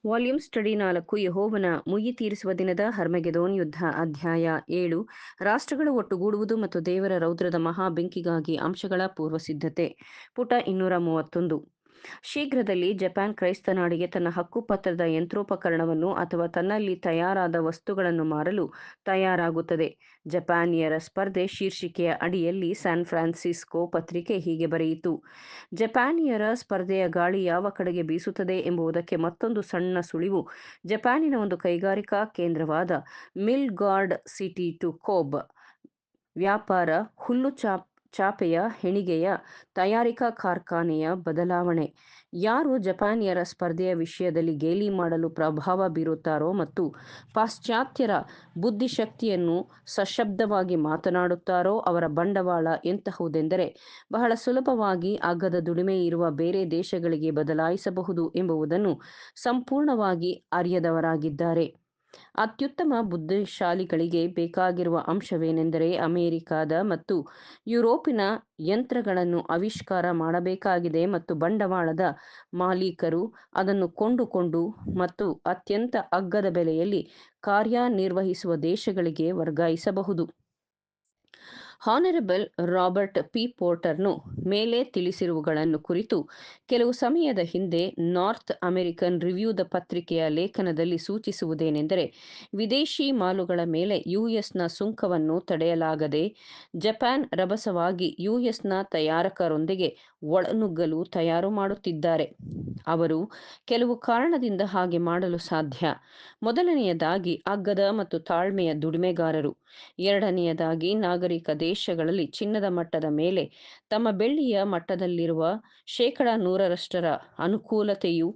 Volume study 4 ಯೆಹೋವನ ಮುಯ್ಯಿ ತೀರಿಸುವ ದಿನದ ಹರ್ಮಗೆದೋನ್ ಯುದ್ಧ ಅಧ್ಯಾಯ 7 ರಾಷ್ಟ್ರಗಳು ಒಟ್ಟುಗೂಡುವುದು ಮತ್ತು ದೇವರ ರೌದ್ರದ ಮಹಾ ಬೆಂಕಿಗಾಗಿ ಅಂಶಗಳ ಪೂರ್ವಸಿದ್ಧತೆ ಪುಟ 231 ಶೀಘ್ರದಲ್ಲಿ ಜಪಾನ್ ಕ್ರೈಸ್ತ ನಾಡಿಗೆ ತನ್ನ ಹಕ್ಕುಪತ್ರದ ಯಂತ್ರೋಪಕರಣವನ್ನು ಅಥವಾ ತನ್ನಲ್ಲಿ ತಯಾರಾದ ವಸ್ತುಗಳನ್ನು ಮಾರಲು ತಯಾರಾಗುತ್ತದೆ. ಜಪಾನಿಯರ ಸ್ಪರ್ಧೆ ಶೀರ್ಷಿಕೆಯ ಅಡಿಯಲ್ಲಿ ಸ್ಯಾನ್ ಫ್ರಾನ್ಸಿಸ್ಕೋ ಪತ್ರಿಕೆ ಹೀಗೆ ಬರೆಯಿತು: ಜಪಾನಿಯರ ಸ್ಪರ್ಧೆಯ ಗಾಳಿ ಯಾವ ಕಡೆಗೆ ಬೀಸುತ್ತದೆ ಎಂಬುದಕ್ಕೆ ಮತ್ತೊಂದು ಸಣ್ಣ ಸುಳಿವು ಜಪಾನಿನ ಒಂದು ಕೈಗಾರಿಕಾ ಕೇಂದ್ರವಾದ ಮಿಲ್ ಗಾರ್ಡ್ ಸಿಟಿ ಟು ಕೋಬ್ ವ್ಯಾಪಾರ ಹುಲ್ಲು ಚಾಪೆಯ ಹೆಣಿಗೆಯ ತಯಾರಿಕಾ ಕಾರ್ಖಾನೆಯ ಬದಲಾವಣೆ. ಯಾರು ಜಪಾನಿಯರ ಸ್ಪರ್ಧೆಯ ವಿಷಯದಲ್ಲಿ ಗೇಲಿ ಮಾಡಲು ಪ್ರಭಾವ ಬೀರುತ್ತಾರೋ ಮತ್ತು ಪಾಶ್ಚಾತ್ಯರ ಬುದ್ಧಿಶಕ್ತಿಯನ್ನು ಸಶಬ್ದವಾಗಿ ಮಾತನಾಡುತ್ತಾರೋ ಅವರ ಬಂಡವಾಳ ಎಂತಹುದೆಂದರೆ ಬಹಳ ಸುಲಭವಾಗಿ ಅಗ್ಗದ ದುಡಿಮೆ ಇರುವ ಬೇರೆ ದೇಶಗಳಿಗೆ ಬದಲಾಯಿಸಬಹುದು ಎಂಬುದನ್ನು ಸಂಪೂರ್ಣವಾಗಿ ಅರಿಯದವರಾಗಿದ್ದಾರೆ. ಅತ್ಯುತ್ತಮ ಬುದ್ಧಿಶಾಲಿಗಳಿಗೆ ಬೇಕಾಗಿರುವ ಅಂಶವೇನೆಂದರೆ ಅಮೆರಿಕಾದ ಮತ್ತು ಯುರೋಪಿನ ಯಂತ್ರಗಳನ್ನು ಆವಿಷ್ಕಾರ ಮಾಡಬೇಕಾಗಿದೆ ಮತ್ತು ಬಂಡವಾಳದ ಮಾಲೀಕರು ಅದನ್ನು ಕೊಂಡುಕೊಂಡು ಮತ್ತು ಅತ್ಯಂತ ಅಗ್ಗದ ಬೆಲೆಯಲ್ಲಿ ಕಾರ್ಯನಿರ್ವಹಿಸುವ ದೇಶಗಳಿಗೆ ವರ್ಗಾಯಿಸಬಹುದು. ಹಾನರಬಲ್ ರಾಬರ್ಟ್ ಪಿ ಪೋರ್ಟರ್ನು ಮೇಲೆ ತಿಳಿಸಿರುವುಗಳನ್ನು ಕುರಿತು ಕೆಲವು ಸಮಯದ ಹಿಂದೆ ನಾರ್ತ್ ಅಮೆರಿಕನ್ ರಿವ್ಯೂದ ಪತ್ರಿಕೆಯ ಲೇಖನದಲ್ಲಿ ಸೂಚಿಸುವುದೇನೆಂದರೆ, ವಿದೇಶಿ ಮಾಲುಗಳ ಮೇಲೆ ಯುಎಸ್ನ ಸುಂಕವನ್ನು ತಡೆಯಲಾಗದೆ ಜಪಾನ್ ರಭಸವಾಗಿ ಯುಎಸ್ನ ತಯಾರಕರೊಂದಿಗೆ ಒಳನುಗ್ಗಲು ತಯಾರು ಮಾಡುತ್ತಿದ್ದಾರೆ. ಅವರು ಕೆಲವು ಕಾರಣದಿಂದ ಹಾಗೆ ಮಾಡಲು ಸಾಧ್ಯ. ಮೊದಲನೆಯದಾಗಿ ಅಗ್ಗದ ಮತ್ತು ತಾಳ್ಮೆಯ ದುಡಿಮೆಗಾರರು. ಎರಡನೆಯದಾಗಿ ನಾಗರಿಕ ದೇಶಗಳಲ್ಲಿ ಚಿನ್ನದ ಮಟ್ಟದ ಮೇಲೆ ತಮ್ಮ ಬೆಳ್ಳಿಯ ಮಟ್ಟದಲ್ಲಿರುವ 100% ಅನುಕೂಲತೆಯು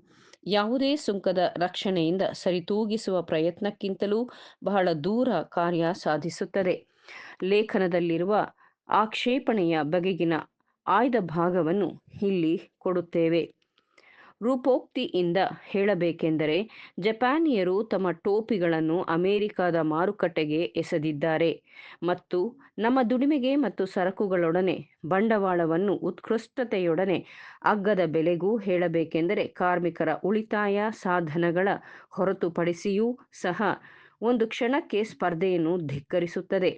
ಯಾವುದೇ ಸುಂಕದ ರಕ್ಷಣೆಯಿಂದ ಸರಿತೂಗಿಸುವ ಪ್ರಯತ್ನಕ್ಕಿಂತಲೂ ಬಹಳ ದೂರ ಕಾರ್ಯ ಸಾಧಿಸುತ್ತದೆ. ಲೇಖನದಲ್ಲಿರುವ ಆಕ್ಷೇಪಣೆಯ ಬಗೆಗಿನ ಆಯ್ದ ಭಾಗವನ್ನು ಇಲ್ಲಿ ಕೊಡುತ್ತೇವೆ. ರೂಪೋಕ್ತಿಯಿಂದ ಹೇಳಬೇಕೆಂದರೆ, ಜಪಾನಿಯರು ತಮ್ಮ ಟೋಪಿಗಳನ್ನು ಅಮೆರಿಕದ ಮಾರುಕಟ್ಟೆಗೆ ಎಸೆದಿದ್ದಾರೆ ಮತ್ತು ನಮ್ಮ ದುಡಿಮೆಗೆ ಮತ್ತು ಸರಕುಗಳೊಡನೆ ಬಂಡವಾಳವನ್ನು ಉತ್ಕೃಷ್ಟತೆಯೊಡನೆ ಅಗ್ಗದ ಬೆಲೆಗೂ ಹೇಳಬೇಕೆಂದರೆ ಕಾರ್ಮಿಕರ ಉಳಿತಾಯ ಸಾಧನಗಳ ಹೊರತುಪಡಿಸಿಯೂ ಸಹ ಒಂದು ಕ್ಷಣಕ್ಕೆ ಸ್ಪರ್ಧೆಯನ್ನು ಧಿಕ್ಕರಿಸುತ್ತದೆ.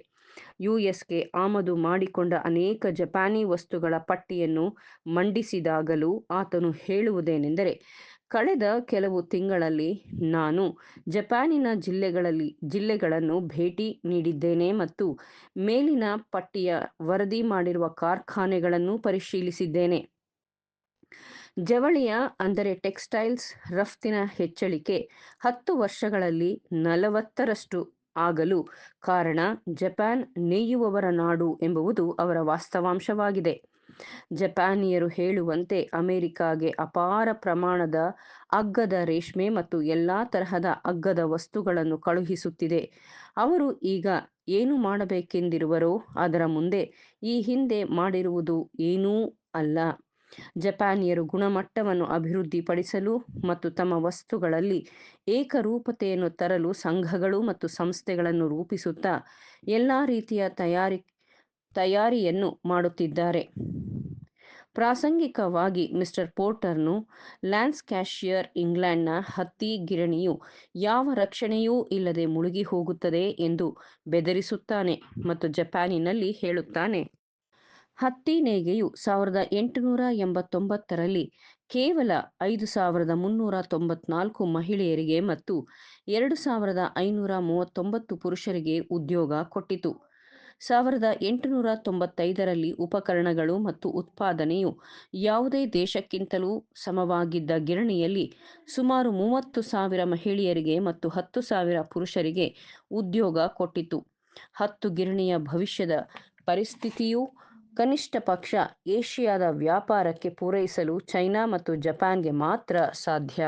ಯುಎಸ್ಗೆ ಆಮದು ಮಾಡಿಕೊಂಡ ಅನೇಕ ಜಪಾನಿ ವಸ್ತುಗಳ ಪಟ್ಟಿಯನ್ನು ಮಂಡಿಸಿದಾಗಲೂ ಆತನು ಹೇಳುವುದೇನೆಂದರೆ, ಕಳೆದ ಕೆಲವು ತಿಂಗಳಲ್ಲಿ ನಾನು ಜಪಾನಿನ ಜಿಲ್ಲೆಗಳನ್ನು ಭೇಟಿ ನೀಡಿದ್ದೇನೆ ಮತ್ತು ಮೇಲಿನ ಪಟ್ಟಿಯ ವರದಿ ಮಾಡಿರುವ ಕಾರ್ಖಾನೆಗಳನ್ನು ಪರಿಶೀಲಿಸಿದ್ದೇನೆ. ಜವಳಿಯ ಅಂದರೆ ಟೆಕ್ಸ್ಟೈಲ್ಸ್ ರಫ್ತಿನ ಹೆಚ್ಚಳಿಕೆ 10 ವರ್ಷಗಳಲ್ಲಿ 40ರಷ್ಟು ಆಗಲು ಕಾರಣ ಜಪಾನ್ ನೇಯುವವರ ನಾಡು ಎಂಬುದು ಅವರ ವಾಸ್ತವಾಂಶವಾಗಿದೆ. ಜಪಾನಿಯರು ಹೇಳುವಂತೆ ಅಮೆರಿಕಾಗೆ ಅಪಾರ ಪ್ರಮಾಣದ ಅಗ್ಗದ ರೇಷ್ಮೆ ಮತ್ತು ಎಲ್ಲಾ ತರಹದ ಅಗ್ಗದ ವಸ್ತುಗಳನ್ನು ಕಳುಹಿಸುತ್ತಿದೆ. ಅವರು ಈಗ ಏನು ಮಾಡಬೇಕೆಂದಿರುವರೋ ಅದರ ಮುಂದೆ ಈ ಹಿಂದೆ ಮಾಡಿರುವುದು ಏನೂ ಅಲ್ಲ. ಜಪಾನಿಯರು ಗುಣಮಟ್ಟವನ್ನು ಅಭಿವೃದ್ಧಿಪಡಿಸಲು ಮತ್ತು ತಮ್ಮ ವಸ್ತುಗಳಲ್ಲಿ ಏಕರೂಪತೆಯನ್ನು ತರಲು ಸಂಘಗಳು ಮತ್ತು ಸಂಸ್ಥೆಗಳನ್ನು ರೂಪಿಸುತ್ತಾ ಎಲ್ಲ ರೀತಿಯ ತಯಾರಿಯನ್ನು ಮಾಡುತ್ತಿದ್ದಾರೆ. ಪ್ರಾಸಂಗಿಕವಾಗಿ ಮಿಸ್ಟರ್ ಪೋರ್ಟರ್ನು ಲ್ಯಾನ್ಕ್ಯಾಷೈರ್ ಇಂಗ್ಲೆಂಡ್ನ ಹತ್ತಿ ಗಿರಣಿಯು ಯಾವ ರಕ್ಷಣೆಯೂ ಇಲ್ಲದೆ ಮುಳುಗಿ ಹೋಗುತ್ತದೆ ಎಂದು ಬೆದರಿಸುತ್ತಾನೆ ಮತ್ತು ಜಪಾನಿನಲ್ಲಿ ಹೇಳುತ್ತಾನೆ. ಹತ್ತಿ ನೇಯ್ಗೆಯು 1889ರಲ್ಲಿ ಕೇವಲ 5394 ಮಹಿಳೆಯರಿಗೆ ಮತ್ತು 2539 ಪುರುಷರಿಗೆ ಉದ್ಯೋಗ ಕೊಟ್ಟಿತು. 1895ರಲ್ಲಿ ಉಪಕರಣಗಳು ಮತ್ತು ಉತ್ಪಾದನೆಯು ಯಾವುದೇ ದೇಶಕ್ಕಿಂತಲೂ ಸಮವಾಗಿದ್ದ ಗಿರಣಿಯಲ್ಲಿ ಸುಮಾರು 30,000 ಮಹಿಳೆಯರಿಗೆ ಮತ್ತು 10,000 ಪುರುಷರಿಗೆ ಉದ್ಯೋಗ ಕೊಟ್ಟಿತು. ಹತ್ತು ಗಿರಣಿಯ ಭವಿಷ್ಯದ ಪರಿಸ್ಥಿತಿಯು ಕನಿಷ್ಠ ಪಕ್ಷ ಏಷ್ಯಾದ ವ್ಯಾಪಾರಕ್ಕೆ ಪೂರೈಸಲು ಚೈನಾ ಮತ್ತು ಜಪಾನ್ಗೆ ಮಾತ್ರ ಸಾಧ್ಯ.